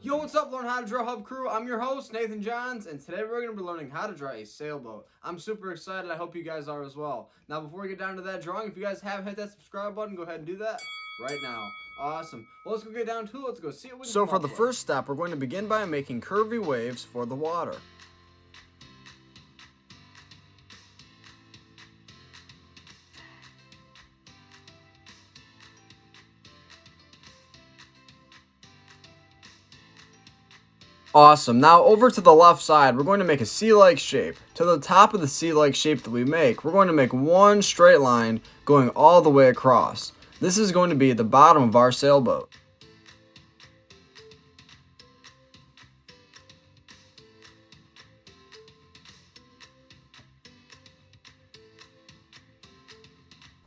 Yo, what's up, Learn How to Draw Hub crew? I'm your host, Nathan Johns, and today we're going to be learning how to draw a sailboat. I'm super excited. I hope you guys are as well. Now, before we get down to that drawing, if you guys haven't hit that subscribe button, go ahead and do that right now. Awesome. Well, let's go get down to it. Let's go see what we can So come for up the with. first step, we're going to begin by making curvy waves for the water. Awesome. Now over to the left side, we're going to make a C-like shape. To the top of the C-like shape that we make, we're going to make one straight line going all the way across. This is going to be the bottom of our sailboat.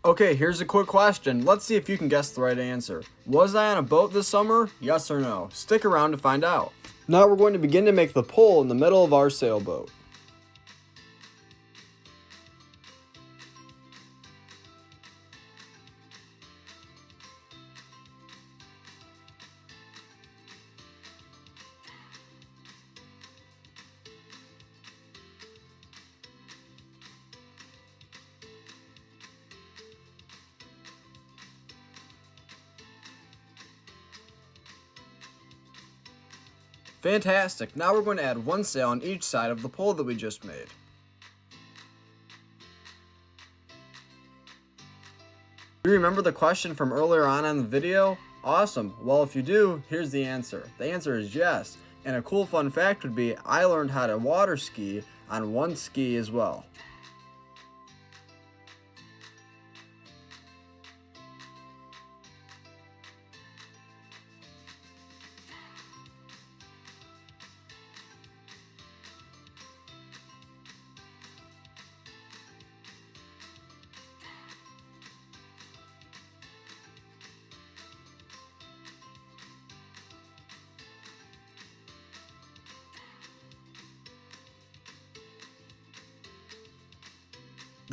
Okay, here's a quick question. Let's see if you can guess the right answer. Was I on a boat this summer? Yes or no? Stick around to find out. Now we're going to begin to make the pole in the middle of our sailboat. Fantastic. Now we're going to add one sail on each side of the pole that we just made. Do you remember the question from earlier on in the video? Awesome. Well, if you do, here's the answer. The answer is yes. And a cool fun fact would be I learned how to water ski on one ski as well.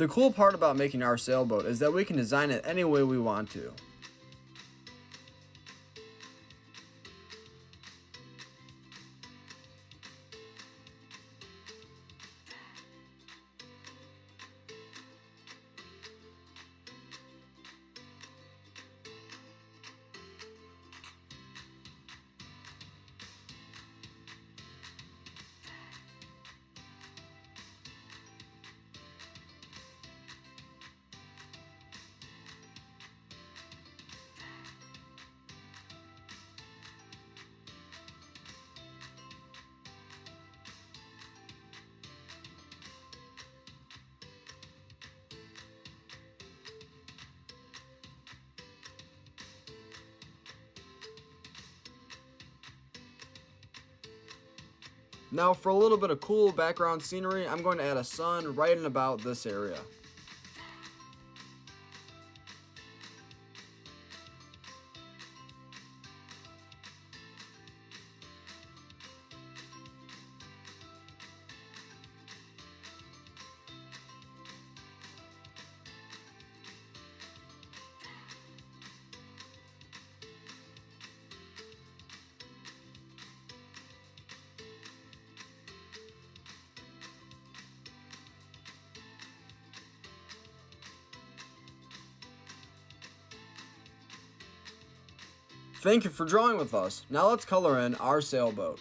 The cool part about making our sailboat is that we can design it any way we want to. Now for a little bit of cool background scenery, I'm going to add a sun right in about this area. Thank you for drawing with us. Now let's color in our sailboat.